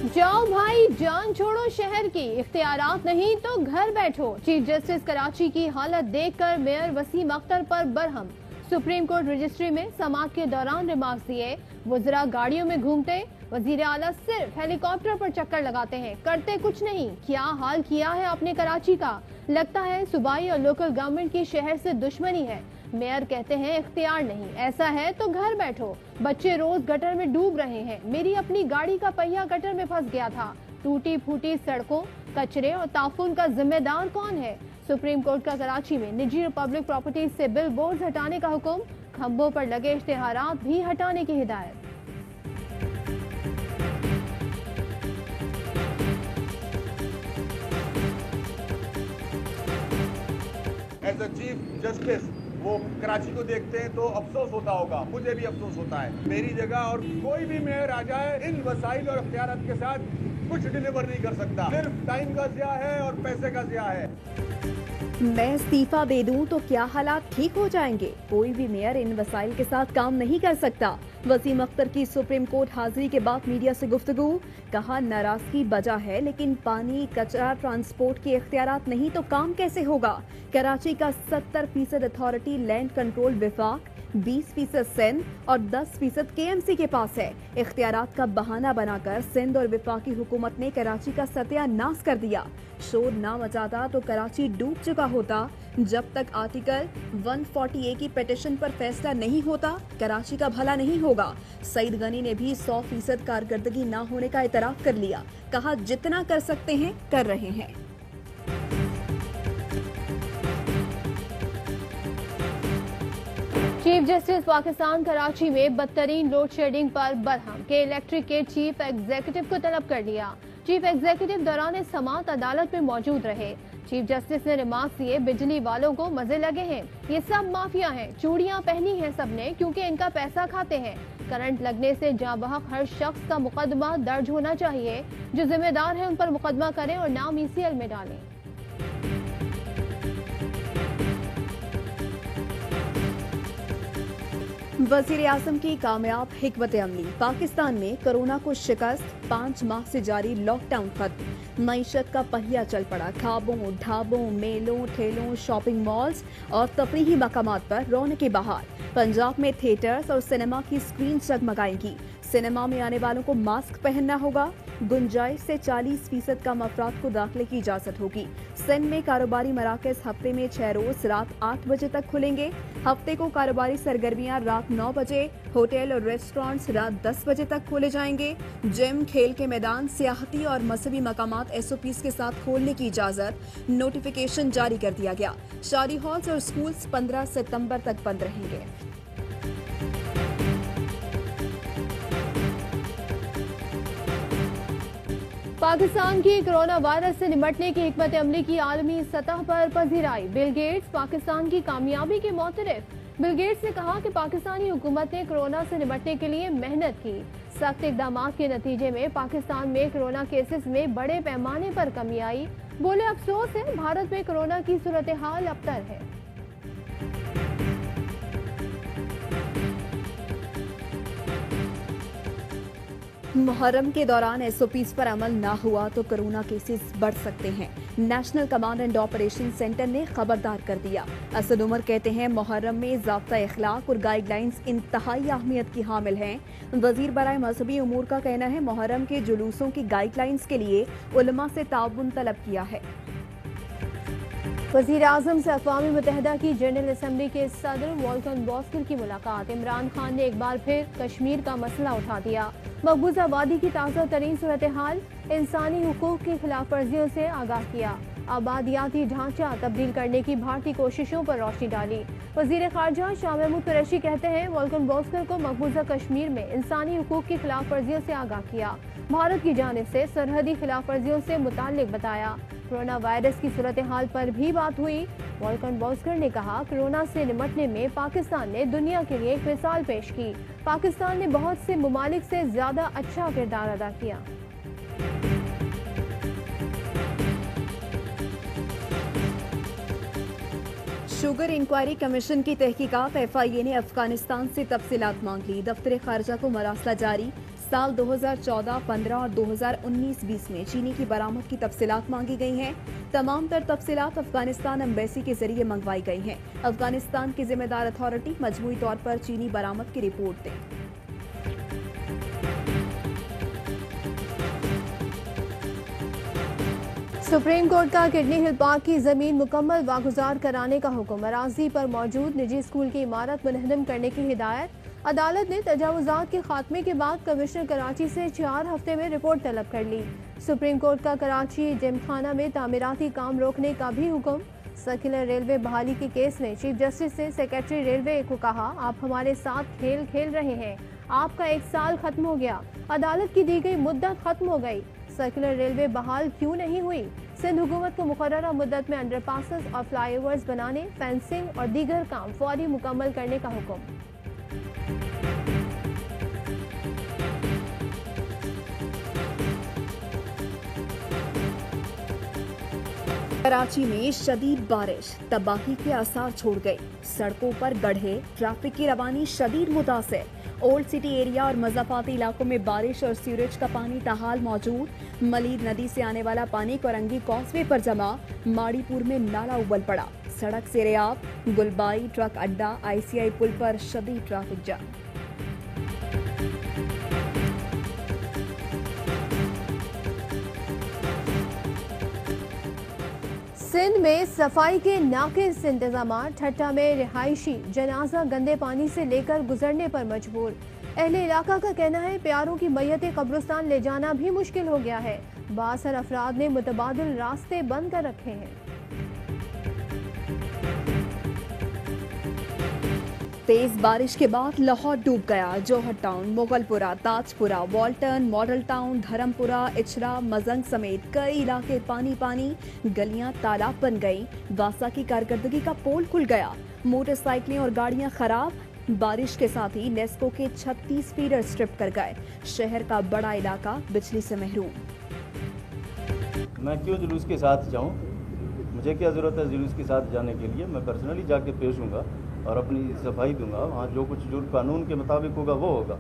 جاؤ بھائی جان چھوڑو شہر کی، اختیارات نہیں تو گھر بیٹھو۔ چیف جسٹس کراچی کی حالت دیکھ کر میئر وسیم اختر پر برہم۔ سپریم کورٹ رجسٹری میں سماعت کے دوران ریمارکس دیے، وزراء گاڑیوں میں گھومتے، وزیر اعلیٰ صرف ہیلی کاپٹر پر چکر لگاتے ہیں، کرتے کچھ نہیں۔ کیا حال کیا ہے آپ نے کراچی کا؟ لگتا ہے صوبائی اور لوکل گورنمنٹ کی شہر سے دشمنی ہے۔ میئر کہتے ہیں اختیار نہیں، ایسا ہے تو گھر بیٹھو۔ بچے روز گٹر میں ڈوب رہے ہیں، میری اپنی گاڑی کا پہیہ گٹر میں پھنس گیا تھا۔ ٹوٹی پھوٹی سڑکوں، کچرے اور تعفن کا ذمہ دار کون ہے؟ سپریم کورٹ کا کراچی میں نجی اور پبلک پراپرٹیز سے بل بورڈز ہٹانے کا حکم، کھمبوں پر لگے اشتہارات بھی ہٹانے کی ہدایت۔ ایز اے چیف جسٹس وہ کراچی کو دیکھتے ہیں تو افسوس ہوتا ہوگا، مجھے بھی افسوس ہوتا ہے۔ میری جگہ اور کوئی بھی میئر آ جائے ان وسائل اور اختیارات کے ساتھ کچھ ڈیلیور نہیں کر سکتا، صرف ٹائم کا ضیاع ہے اور پیسے کا ضیاع ہے۔ میں استعفیٰ دے دوں تو کیا حالات ٹھیک ہو جائیں گے؟ کوئی بھی میئر ان وسائل کے ساتھ کام نہیں کر سکتا۔ وسیم اختر کی سپریم کورٹ حاضری کے بعد میڈیا سے گفتگو، کہا ناراضگی بجا ہے لیکن پانی، کچرا، ٹرانسپورٹ کے اختیارات نہیں تو کام کیسے ہوگا؟ کراچی کا 70% اتھارٹی لینڈ کنٹرول وفاق، 20% سندھ اور 10% KMC کے پاس ہے۔ اختیارات کا بہانہ بنا کر سندھ اور وفاقی حکومت نے کراچی کا ستیہ ناش کر دیا۔ شور نہ مچاتا تو کراچی ڈوب چکا ہوتا۔ جب تک آرٹیکل 140A کی پیٹیشن پر فیصلہ نہیں ہوتا، کراچی کا بھلا نہیں ہوگا۔ سعید غنی نے بھی 100% کارکردگی نہ ہونے کا اعتراف کر لیا، کہا جتنا کر سکتے ہیں کر رہے ہیں۔ چیف جسٹس پاکستان کراچی میں بدترین لوڈ شیڈنگ پر برہم کہ الیکٹرک کے چیف ایگزیکٹو کو طلب کر لیا۔ چیف ایگزیکٹو دوران سماعت عدالت میں موجود رہے۔ چیف جسٹس نے ریمارکس دیے، بجلی والوں کو مزے لگے ہیں، یہ سب مافیا ہیں، چوڑیاں پہنی ہیں سب نے کیونکہ ان کا پیسہ کھاتے ہیں۔ کرنٹ لگنے سے جاں بحق ہر شخص کا مقدمہ درج ہونا چاہیے، جو ذمہ دار ہیں ان پر مقدمہ کریں اور نام ECL میں ڈالیں۔ وزیر اعظم کی کامیاب حکمت عملی، پاکستان میں کرونا کو شکست، 5 ماہ سے جاری لاک ڈاؤن ختم، معیشت کا پہیہ چل پڑا، کھابوں، ڈھابوں، میلوں، ٹھیلوں، شاپنگ مالز اور تفریحی مقامات پر رونقیں بحال۔ پنجاب میں تھیٹرز اور سینما کی سکرین جگمگائیں گی، سینما میں آنے والوں کو ماسک پہننا ہوگا، گنجائش سے 40% کم افراد کو داخلے کی اجازت ہوگی۔ سندھ میں کاروباری مراکز ہفتے میں 6 روز رات 8 بجے تک کھلیں گے، ہفتے کو کاروباری سرگرمیاں رات 9 بجے، ہوٹل اور ریسٹورانٹس رات 10 بجے تک کھولے جائیں گے، جم، کھیل کے میدان، سیاحتی اور مذہبی مقامات SOPs کے ساتھ کھولنے کی اجازت، نوٹیفیکیشن جاری کر دیا گیا۔ شادی ہالز اور سکولز 15 ستمبر تک بند رہیں گے۔ پاکستان کی کرونا وائرس سے نمٹنے کی حکمت عملی کی عالمی سطح پر پذیرائی، بل گیٹس پاکستان کی کامیابی کے معترف۔ بل گیٹس نے کہا کہ پاکستانی حکومت نے کرونا سے نمٹنے کے لیے محنت کی، سخت اقدامات کے نتیجے میں پاکستان میں کرونا کیسز میں بڑے پیمانے پر کمی آئی۔ بولے افسوس ہے بھارت میں کرونا کی صورتحال ابتر ہے۔ محرم کے دوران SOPs پر عمل نہ ہوا تو کرونا کیسز بڑھ سکتے ہیں، national command and operation centre نے خبردار کر دیا۔ اسد عمر کہتے ہیں محرم میں ضابطہ اخلاق اور گائیڈ لائنز انتہائی اہمیت کی حامل ہیں۔ وزیر برائے مذہبی امور کا کہنا ہے محرم کے جلوسوں کی گائیڈ لائنز کے لیے علماء سے تعاون طلب کیا ہے۔ وزیر اعظم سے اقوام متحدہ کی جنرل اسمبلی کے صدر والکن بوسکر کی ملاقات، عمران خان نے ایک بار پھر کشمیر کا مسئلہ اٹھا دیا، مقبوضہ وادی کی تازہ ترین صورتحال، انسانی حقوق کی خلاف ورزیوں سے آگاہ کیا، آبادیاتی ڈھانچہ تبدیل کرنے کی بھارتی کوششوں پر روشنی ڈالی۔ وزیر خارجہ شاہ محمود قریشی کہتے ہیں والکن بوسکر کو مقبوضہ کشمیر میں انسانی حقوق کی خلاف ورزیوں سے آگاہ کیا، بھارت کی جانب سے سرحدی خلاف ورزیوں سے متعلق بتایا۔ کرونا وائرس کی صورتحال پر بھی بات ہوئی، والکن بوسکر نے کہا کرونا سے نمٹنے میں پاکستان نے دنیا کے لیے ایک مثال پیش کی، پاکستان نے بہت سے ممالک سے زیادہ اچھا کردار ادا کیا۔ شوگر انکوائری کمیشن کی تحقیقات، FIA نے افغانستان سے تفصیلات مانگ لی، دفتر خارجہ کو مراسلہ جاری، साल 2014, 15 और 2019-20 में चीनी की बरामद की तफसीलात मांगी गई हैं। तमाम तर तफसीलात अफगानिस्तान एम्बेसी के जरिए मंगवाई गई हैं। अफगानिस्तान की जिम्मेदार अथॉरिटी मजमूई तौर पर चीनी बरामद की रिपोर्ट दें। सुप्रीम कोर्ट का किडनी हिल पार्क की जमीन मुकम्मल वागुजार कराने का हुक्म। अराजी पर मौजूद निजी स्कूल की इमारत मुनहदम करने की हिदायत। अदालत ने तजावुजात के खात्मे के बाद कमिश्नर कराची से 4 हफ्ते में रिपोर्ट तलब कर ली। सुप्रीम कोर्ट का कराची जिमखाना में तामीराती काम रोकने का भी हुक्म। सर्कुलर रेलवे बहाली के केस में चीफ जस्टिस ने सेक्रेटरी रेलवे को कहा, आप हमारे साथ खेल खेल रहे हैं, आपका 1 साल खत्म हो गया, अदालत की दी गई मुद्दत खत्म हो गई, सर्कुलर रेलवे बहाल क्यों नहीं हुई। सिंध हुकूमत को मुकर्ररा मुद्दत में अंडरपासेस और फ्लाईओवर्स बनाने, फेंसिंग और दीगर काम फौरी मुकम्मल करने का हुक्म। कराची में शदीद बारिश तबाही के आसार छोड़ गई। सड़कों पर गड्ढे, ट्रैफिक की रवानी शदीद मुतासिर। ओल्ड सिटी एरिया और मज़ाफाती इलाकों में बारिश और सीवरेज का पानी ताहाल मौजूद। मलीर नदी से आने वाला पानी कोरंगी कॉजवे पर जमा। माड़ीपुर में नाला उबल पड़ा। सड़क से रेयाब, गुलबाई ट्रक अड्डा, ICI पुल पर शदीद ट्रैफिक जाम। सिंध में सफाई के नाकिस इंतजाम। ठट्टा में रिहायशी जनाजा गंदे पानी से लेकर गुजरने पर मजबूर। अहले इलाका का कहना है प्यारों की मैयतें कब्रिस्तान ले जाना भी मुश्किल हो गया है। बासर अफराद ने मुतबादिल रास्ते बंद कर रखे हैं। तेज बारिश के बाद लाहौर डूब गया। Johar town, Mughalpura, Tajpura, Walton, model town, Dharampura, Ichhra, Mozang समेत कई इलाके पानी पानी। गलियां तालाब बन गई। वासा की कारकर्दगी का पोल खुल गया। मोटरसाइकिलें और गाड़ियां खराब। बारिश के साथ ही नेस्को के 36 फीडर स्ट्रिप कर गए। शहर का बड़ा इलाका बिजली से महरूम। मैं क्यों जुलूस के साथ जाऊं? मुझे क्या ज़रूरत है जुलूस के साथ जाने के लिए? मैं पर्सनली जाके पेश हूँगा और अपनी सफाई दूंगा। वहाँ जो कुछ जो कानून के मुताबिक होगा वो होगा।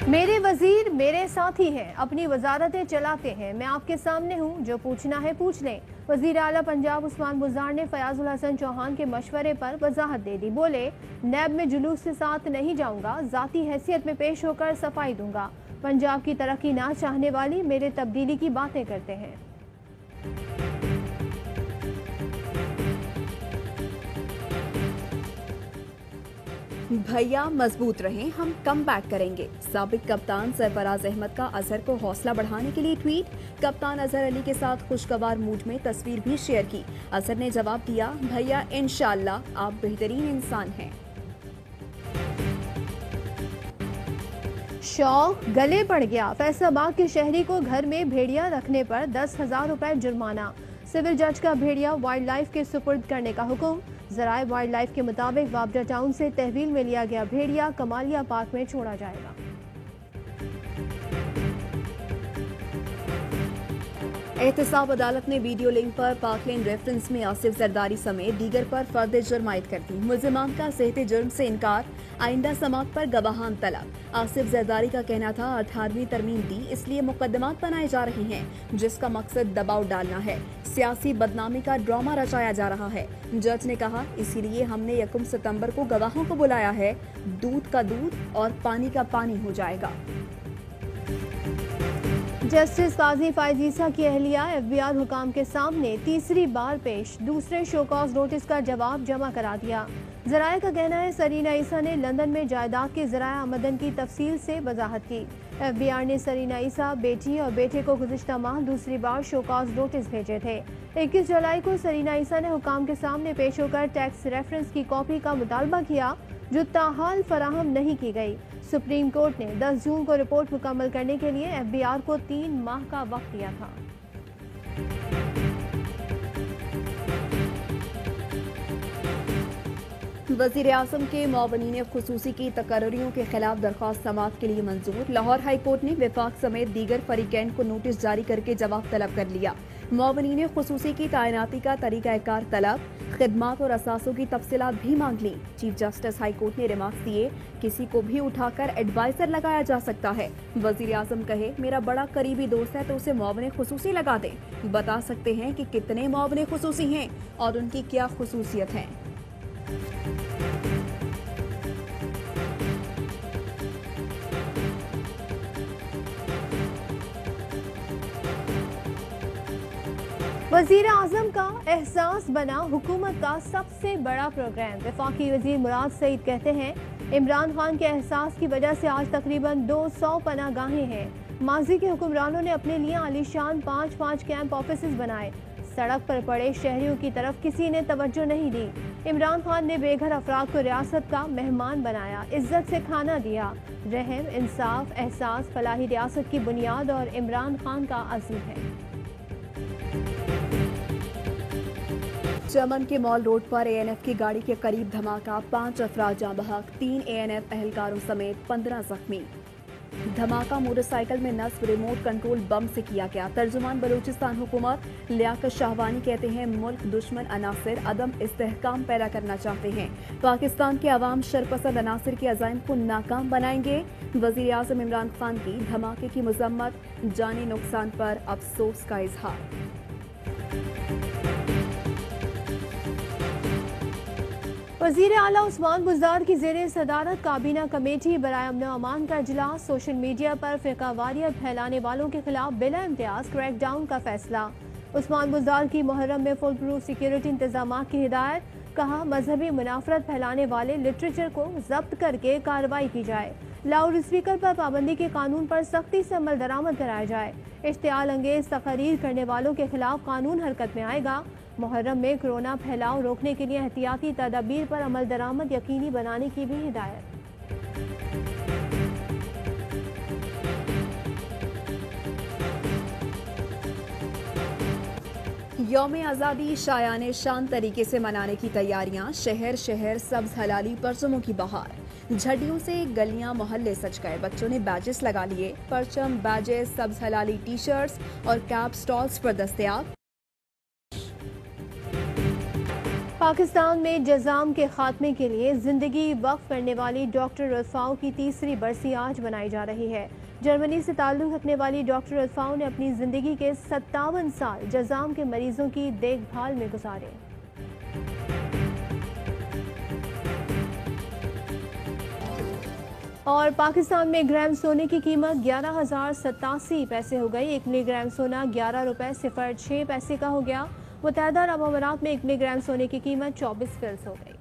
मेरे वजीर मेरे साथी हैं, अपनी वजारतें चलाते हैं, मैं आपके सामने हूँ, जो पूछना है पूछ लें। वजीर आला पंजाब उस्मान बुज़दार ने फयाजुल हसन चौहान के मशवरे पर वजाहत दे दी। बोले, नैब में जुलूस के साथ नहीं जाऊंगा, जाती हैसियत में पेश होकर सफाई दूंगा। पंजाब की तरक्की ना चाहने वाली मेरे तब्दीली की बातें करते हैं। भैया मजबूत रहें, हम कम बैक करेंगे। साबिक कप्तान सरफराज अहमद का अजहर को हौसला बढ़ाने के लिए ट्वीट। कप्तान अजहर अली के साथ खुशगवार मूड में तस्वीर भी शेयर की। अजहर ने जवाब दिया, भैया इंशाअल्लाह आप बेहतरीन इंसान हैं। शौक गले पड़ गया। फैसलाबाद के शहरी को घर में भेड़िया रखने पर 10,000 रुपए जुर्माना। सिविल जज का भेड़िया वाइल्ड लाइफ के सुपुर्द करने का हुक्म। ज़राए वाइल्ड लाइफ के मुताबिक वाबडा टाउन से तहवील में लिया गया भेड़िया कमालिया पार्क में छोड़ा जाएगा। एहतसाब अदालत ने वीडियो लिंक पर पाकलेन रेफरेंस में आसिफ जरदारी समेत दीगर पर फर्द जुर्म आयद कर दी। मुल्जिमान का सेहत जुर्म से इनकार। आइंदा समात पर गवाहान तलब। आसिफ जरदारी का कहना था 18वीं तरमीम दी, इसलिए मुकदमात बनाए जा रहे हैं जिसका मकसद दबाव डालना है। सियासी बदनामी का ड्रामा रचाया जा रहा है। जज ने कहा, इसीलिए हमने 1 सितंबर को गवाहों को बुलाया है। दूध का दूध और पानी का पानी हो जाएगा। जस्टिस काजी फायज ईसा की अहलिया FBI हुकाम के सामने तीसरी बार पेश। दूसरे शोकॉज नोटिस का जवाब जमा करा दिया। ज़राए का कहना है सरीना ईसा ने लंदन में जायदाद के ज़राए आमदन की तफसील से वजाहत की। FBI ने सरीना ईसा, बेटी और बेटे को गुज़िश्ता माह दूसरी बार शोकॉज नोटिस भेजे थे। 21 जुलाई को सरीना ईसा ने हुकाम के सामने पेश होकर टैक्स रेफरेंस की कॉपी का मुतालबा किया, जो ताहाल फराहम नहीं की गई। सुप्रीम कोर्ट ने 10 जून को रिपोर्ट मुकम्मल करने के लिए FBI को 3 माह का वक्त दिया था। वज़ीर आज़म के मुआवनीन खुसूसी की तकर्रियों के खिलाफ दरख्वास्त समाअत के लिए मंजूर। लाहौर हाई कोर्ट ने वफाक समेत दीगर फरीकैन को नोटिस जारी करके जवाब तलब कर लिया। मुआवनीन खुसूसी की तैनाती का तरीका कार तलब, खिदमात और असासों की तफसीलात भी मांग ली। चीफ जस्टिस हाई कोर्ट ने रिमार्क्स दिए, किसी को भी उठाकर एडवाइजर लगाया जा सकता है। वजीर आजम कहे, मेरा बड़ा करीबी दोस्त है तो उसे मुआवने खुसूसी लगा दें। बता सकते हैं कि कितने मुआवने खुसूसी हैं और उनकी क्या खुसूसियत है। वजीर आजम का एहसास बना हुकूमत का सबसे बड़ा प्रोग्राम। वफाकी वजीर मुराद सईद कहते हैं, इमरान खान के एहसास की वजह से आज तकरीबन 200 पनागाहें हैं। माजी के हुक्मरानों ने अपने लिए आलीशान 5-5 कैंप ऑफिसेज बनाए। सड़क पर पड़े शहरियों की तरफ किसी ने तवज्जो नहीं दी। इमरान खान ने बेघर अफराद को रियासत का मेहमान बनाया, इज्जत से खाना दिया। रहम, इंसाफ, एहसास फलाही रियासत की बुनियाद और इमरान खान का अज़्म है। चमन के मॉल रोड पर एएनएफ की गाड़ी के करीब धमाका, 5 अफराद जाँ बहक, 3 एएनएफ एहलकारों समेत 15 जख्मी। धमाका मोटरसाइकिल में नस्ब रिमोट कंट्रोल बम से किया गया। तर्जुमान बलूचिस्तान हुकूमत लियाकत शाहवानी कहते हैं, मुल्क दुश्मन अनासिर अदम इस्तेहकाम पैदा करना चाहते हैं। पाकिस्तान के अवाम शरपसंद अनासिर के अज़ाइम को नाकाम बनाएंगे। वज़ीर आज़म इमरान खान की धमाके की मजम्मत, जानी नुकसान पर अफसोस का इजहार। वज़ीर आला उस्मान बुज़दार की ज़ेरे सदारत काबीना कमेटी बराए अमन व अमान का इजलास। सोशल मीडिया पर फ़िरक़ावारियत फैलाने वालों के खिलाफ बिला इम्तियाज क्रैक डाउन का फैसला। उस्मान बुज़दार की मुहर्रम में फुल प्रूफ सिक्योरिटी इंतजाम की हिदायत। कहा, मजहबी मुनाफरत फैलाने वाले लिटरेचर को जब्त करके कार्रवाई की जाए। लाउड स्पीकर पर पाबंदी के कानून पर सख्ती से अमल दरामद कराया जाए। इश्तियाल अंगेज तकरीर करने वालों के खिलाफ कानून हरकत में आएगा। मुहर्रम में कोरोना फैलाव रोकने के लिए एहतियाती तदाबीर पर अमल दरामद यकीनी बनाने की भी हिदायत। यौम आज़ादी शायाने शान तरीके से मनाने की तैयारियां। शहर शहर सब्ज हलाली परचमों की बहार। झंडियों से गलियां मोहल्ले सज गए। बच्चों ने बैजेस लगा लिए। परचम, बैजेस, सब्ज हलाली टी शर्ट्स और कैप स्टॉल्स पर दस्तयाब। पाकिस्तान में जज़ाम के खात्मे के लिए जिंदगी वक्फ करने वाली डॉक्टर रफ़ाओं की तीसरी बरसी आज मनाई जा रही है। जर्मनी से ताल्लुक़ रखने वाली डॉक्टर रफ़ाओं ने अपनी ज़िंदगी के 57 साल जज़ाम के मरीजों की देखभाल में गुजारे। और पाकिस्तान में ग्राम सोने की कीमत 11,087 पैसे हो गई। 1 मिलीग्राम सोना 11 रुपए 06 पैसे का हो गया। मुत्तहदा अरब अमारात में 1 मिलीग्राम सोने की कीमत 24 फ़िल्स हो गई।